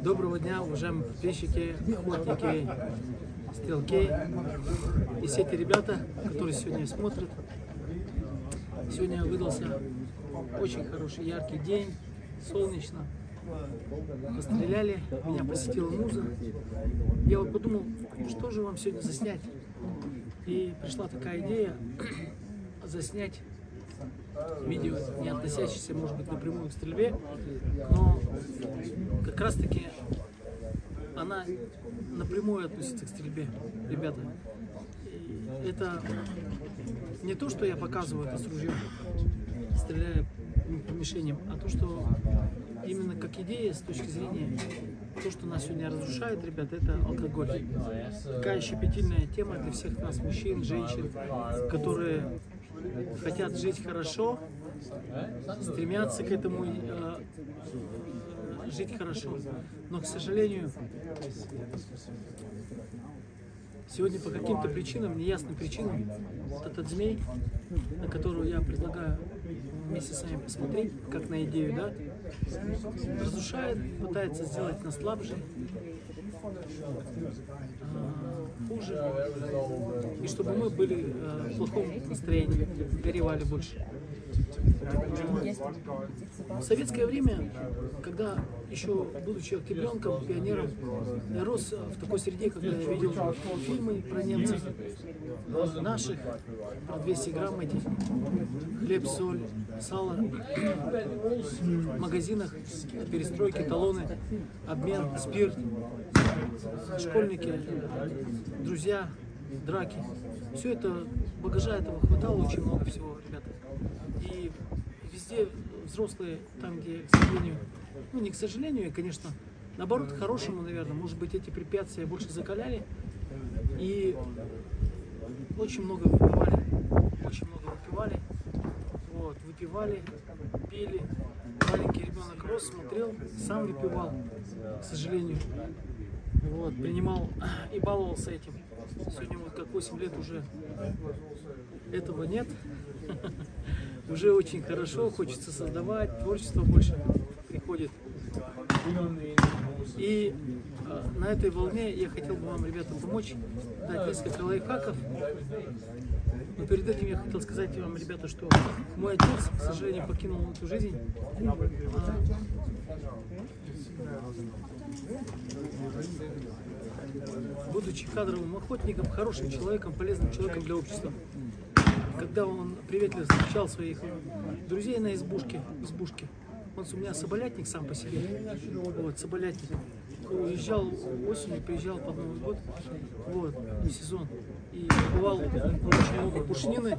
Доброго дня, уважаемые подписчики, охотники, стрелки и все эти ребята, которые сегодня смотрят. Сегодня выдался очень хороший, яркий день, солнечно. Постреляли, меня посетила муза. Я вот подумал, что же вам сегодня заснять. И пришла такая идея заснять видео, не относящееся, может быть, напрямую к стрельбе, но как раз таки она напрямую относится к стрельбе, ребята. И это не то, что я показываю это с ружьем, стреляя по мишеням, а то, что именно как идея с точки зрения то, что нас сегодня разрушает, ребята, это алкоголь. Такая щепетильная тема для всех нас, мужчин, женщин, которые хотят жить хорошо, стремятся к этому жить хорошо. Но, к сожалению, сегодня по каким-то причинам, неясным причинам, вот этот змей, на которую я предлагаю вместе с вами посмотреть, как на идею, да, разрушает, пытается сделать нас слабже, хуже, и чтобы мы были в плохом настроении, горевали больше. В советское время, когда еще будучи ребенком, пионером, я рос в такой среде, когда я видел фильмы про немцев, наших, про 200 грамм эти, хлеб, соль, сало, в магазинах, перестройки, талоны, обмен, спирт, школьники, друзья, драки. Все это, багажа этого хватало очень много всего, ребята. И везде взрослые, там, где, к сожалению, ну не к сожалению, конечно, наоборот, к хорошему, наверное, может быть, эти препятствия больше закаляли. И очень много выпивали, вот, выпивали, пили. Маленький ребенок рос, смотрел, сам выпивал, к сожалению. Вот, принимал и баловался этим. Сегодня вот как 8 лет уже этого нет. Уже очень хорошо, хочется создавать, творчество больше приходит. И на этой волне я хотел бы вам, ребята, помочь, дать несколько лайфхаков. Но перед этим я хотел сказать вам, ребята, что мой отец, к сожалению, покинул эту жизнь. Будучи кадровым охотником, хорошим человеком, полезным человеком для общества. Когда он приветливо встречал своих друзей на избушке, он у меня соболятник сам по себе, вот, соболятник, уезжал осенью, приезжал под Новый год, вот, в сезон, и бывал очень много пушнины,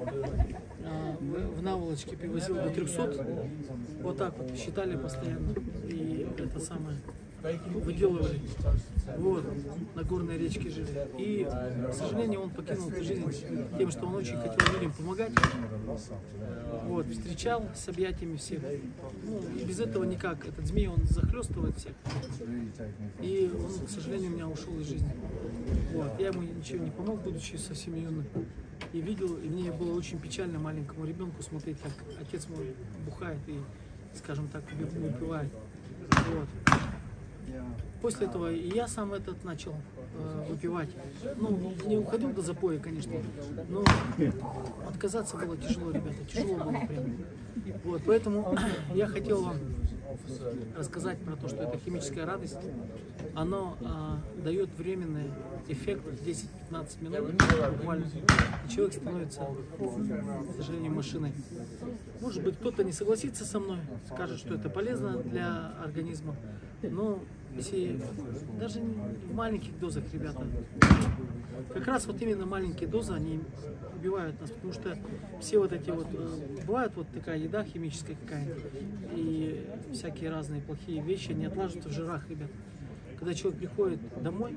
в наволочке привозил до 300, вот так вот считали постоянно, и это самое выделывали, вот, на горной речке жили. И, к сожалению, он покинул эту жизнь тем, что он очень хотел людям помогать, вот, встречал с объятиями всех. Ну, и без этого никак. Этот змей, он захлестывает всех. И он, к сожалению, у меня ушел из жизни. Вот, я ему ничего не помог, будучи совсем юным. И видел, и мне было очень печально маленькому ребенку смотреть, как отец мой бухает и, скажем так, выпивает. Вот. После этого и я сам начал выпивать. Ну, не уходил до запоя, конечно, но отказаться было тяжело, ребята, тяжело было прям. Вот, поэтому я хотел вам рассказать про то, что это химическая радость. Оно дает временный эффект 10-15 минут буквально, и человек становится, к сожалению, машиной. Может быть, кто-то не согласится со мной, скажет, что это полезно для организма, но если даже в маленьких дозах, ребята, как раз вот именно маленькие дозы, они убивают нас, потому что все вот эти вот, бывает вот такая еда химическая какая-нибудь, и всякие разные плохие вещи, они отлаживаются в жирах, ребят. Когда человек приходит домой,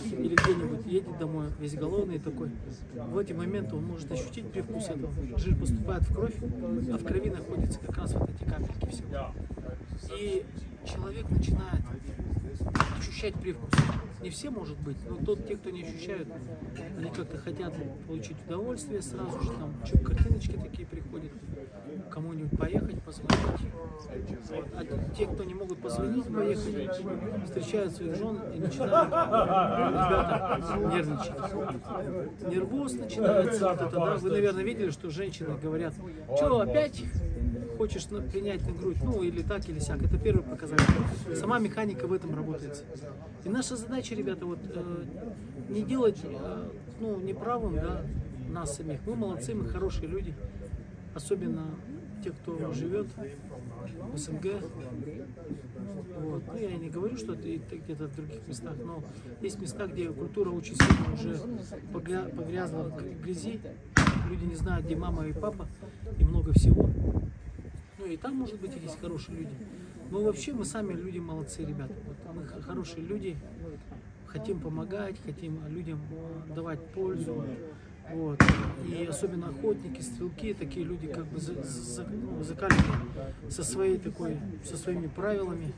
или где-нибудь едет домой, весь голодный такой, в эти моменты он может ощутить привкус этого. Жир поступает в кровь, а в крови находятся как раз вот эти капельки всего. И человек начинает ощущать привкус. Не все, может быть, но те, кто не ощущают, они как-то хотят получить удовольствие сразу же, там, картиночки такие приходят, кому-нибудь поехать, позвонить. Вот. А те, кто не могут позвонить, поехать, встречают своих жен и начинают, ребята, нервничать. Нервоз начинается, вот это, да. Вы, наверное, видели, что женщины говорят, что опять хочешь принять на грудь, ну или так, или сяк. Это первый показатель. Сама механика в этом работает. И наша задача, ребята, вот не делать, ну, неправым, да, нас самих. Мы молодцы, мы хорошие люди. Особенно те, кто живет в СНГ. Вот. Ну, я не говорю, что это где-то в других местах, но есть места, где культура очень сильно уже погрязла в грязи. Люди не знают, где мама и папа, и много всего. Ну и там, может быть, есть хорошие люди. Но вообще мы сами люди молодцы, ребята. Вот мы хорошие люди, хотим помогать, хотим людям давать пользу. Вот. И особенно охотники, стрелки, такие люди как бы закаленные со своими правилами.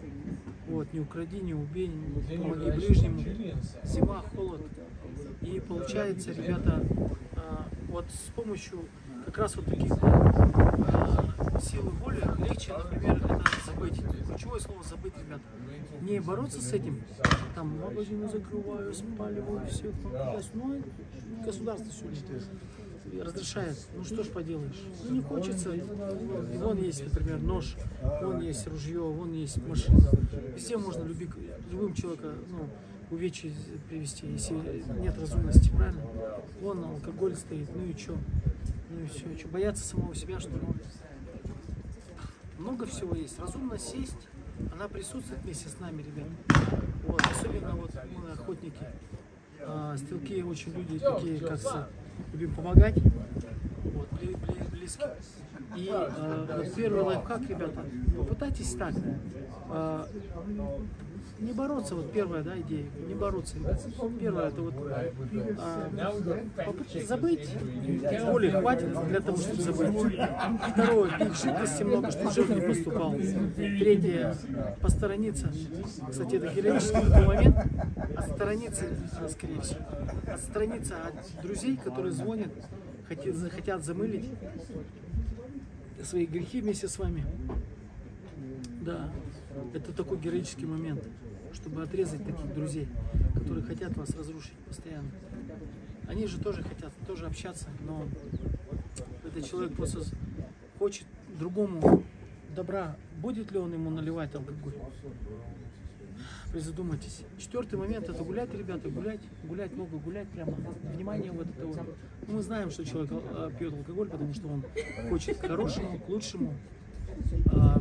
Вот, не укради, не убей, не помоги ближнему. Зима, холод. И получается, ребята, вот с помощью как раз вот таких силы воли легче, например, это забыть. Ключевое слово забыть, ребята. Не бороться с этим, там магазины закрываю, спаливаю, все. Ну, государство сегодня разрешает. Ну что ж поделаешь. Ну не хочется. И вон есть, например, нож, вон есть ружье, вон есть машина. Везде можно любым человека, ну, увечья привести, если нет разумности, правильно? Вон алкоголь стоит, ну и что? Ну и все. Что, бояться самого себя, что ли? Много всего есть. Разумно сесть, она присутствует вместе с нами, ребята. Вот. Особенно вот мы охотники, стрелки, очень люди такие, как любим помогать, вот, близкие. И вот первый лайфхак, ребята, попытайтесь так. Не бороться, вот первая, да, идея, не бороться. Первое, это вот забыть, воли хватит для того, чтобы забыть. Второе, пить жидкости много, чтобы жир не поступал. Третье, посторониться. Кстати, это героический такой момент. Отсторониться, скорее всего. Отстраниться от друзей, которые звонят, хотят замылить свои грехи вместе с вами. Да, это такой героический момент, чтобы отрезать таких друзей, которые хотят вас разрушить постоянно. Они же тоже хотят, тоже общаться, но этот человек просто хочет другому добра. Будет ли он ему наливать алкоголь? Призадумайтесь. Четвертый момент — это гулять, ребята, гулять много, гулять прямо. Внимание вот это вот. Ну, мы знаем, что человек пьет алкоголь, потому что он хочет к хорошему, к лучшему,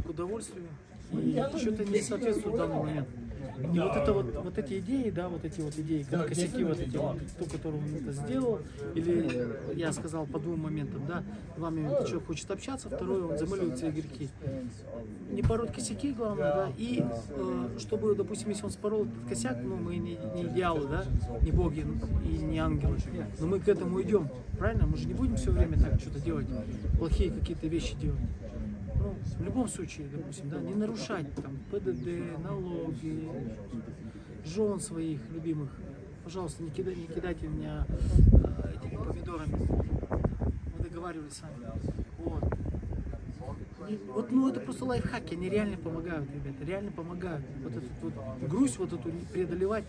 к удовольствию. И что-то не соответствует в данный момент. И вот это вот эти идеи, да, вот эти вот идеи, как косяки вот эти вот, кто, который он это сделал, или я сказал по двум моментам, да, два момента, человек хочет общаться, второе, он замыливает свои грехи. Не пороть косяки, главное, да, и чтобы, допустим, если он спорол этот косяк, ну, мы не идеалы, да, не боги и не ангелы, но мы к этому идем, правильно? Мы же не будем все время так что-то делать, плохие какие-то вещи делать. Ну, в любом случае, допустим, да, не нарушать там ПДД, налоги, жен своих любимых. Пожалуйста, не кидайте меня этими помидорами. Мы договаривались с вами. Вот. Вот, ну, это просто лайфхаки, они реально помогают, ребята, реально помогают. Вот эту вот грусть, вот эту преодолевать,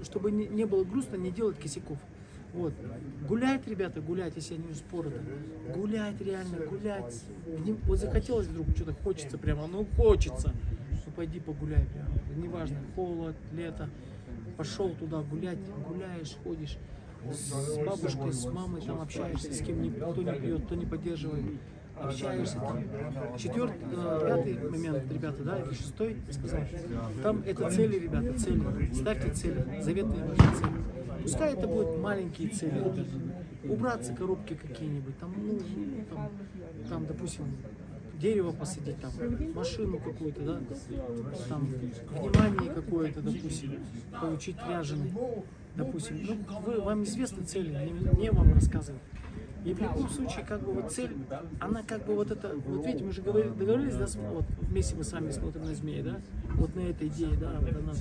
чтобы не было грустно, не делать косяков. Вот. Гулять, ребята, гулять, если они спорят. Гулять, реально, гулять. Вот захотелось вдруг, что-то хочется прямо, ну хочется. Ну пойди погуляй прямо. Неважно, холод, лето. Пошел туда гулять, гуляешь, ходишь. С бабушкой, с мамой там общаешься, с кем кто не пьет, кто не поддерживает. Общаешься там. Пятый момент, ребята, да, или шестой, сказал. Там это цели, ребята, цели. Ставьте цели, заветные ваши цели. Пускай это будут маленькие цели. Убраться коробки какие-нибудь, там, ну, там, допустим, дерево посадить, там, машину какую-то, да, там, внимание какое-то, допустим, получить ряженый, допустим. Ну, вам известны цели, не вам рассказывать. И в любом случае, как бы вот цель, она как бы вот это, вот видите, мы же договорились, да, вот вместе мы с вами смотрим на змеи, да, вот на этой идее, да, вот она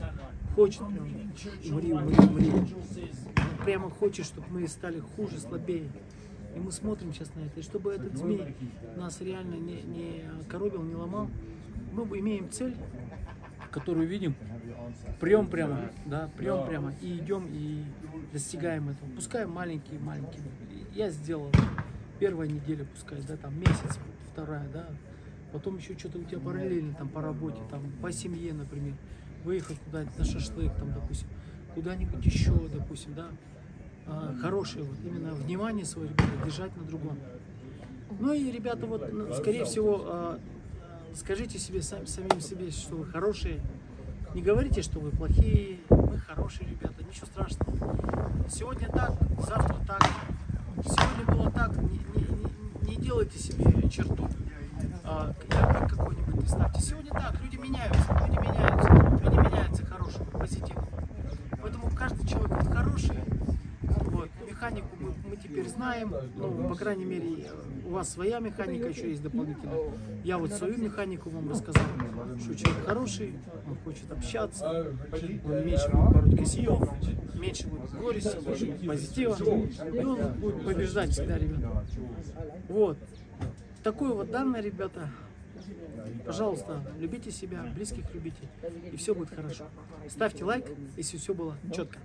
хочет прям, умри. Прямо хочет, чтобы мы стали хуже, слабее. И мы смотрим сейчас на это, и чтобы этот змей нас реально не коробил, не ломал, мы имеем цель, которую видим, прям прямо, да, прям прямо, и идем и достигаем этого. Пускай маленькие. Я сделал первая неделя, пускай, да, там месяц, вторая, да, потом еще что-то у тебя параллельно, там, по работе, там, по семье, например, выехать куда-нибудь на шашлык, там, допустим, куда-нибудь еще, допустим, да, хорошее, вот, именно внимание свое, ребята, держать на другом. Ну и, ребята, вот, скорее всего, скажите себе, самим себе, что вы хорошие. Не говорите, что вы плохие, мы хорошие ребята, ничего страшного. Сегодня так, завтра так. Сегодня было так, не делайте себе черту какой-нибудь, не ставьте. Сегодня так, люди меняются хорошим, позитивным. Поэтому каждый человек вот хороший. Вот, механику мы теперь знаем, ну, по крайней мере, у вас своя механика еще есть дополнительно. Я вот свою механику вам рассказал, что человек хороший, он хочет общаться, он меньше будет пороть косяков, меньше будет горести, больше будет позитива, и он будет побеждать всегда, ребята. Вот. Такое вот данное, ребята. Пожалуйста, любите себя, близких любите, и все будет хорошо. Ставьте лайк, если все было четко.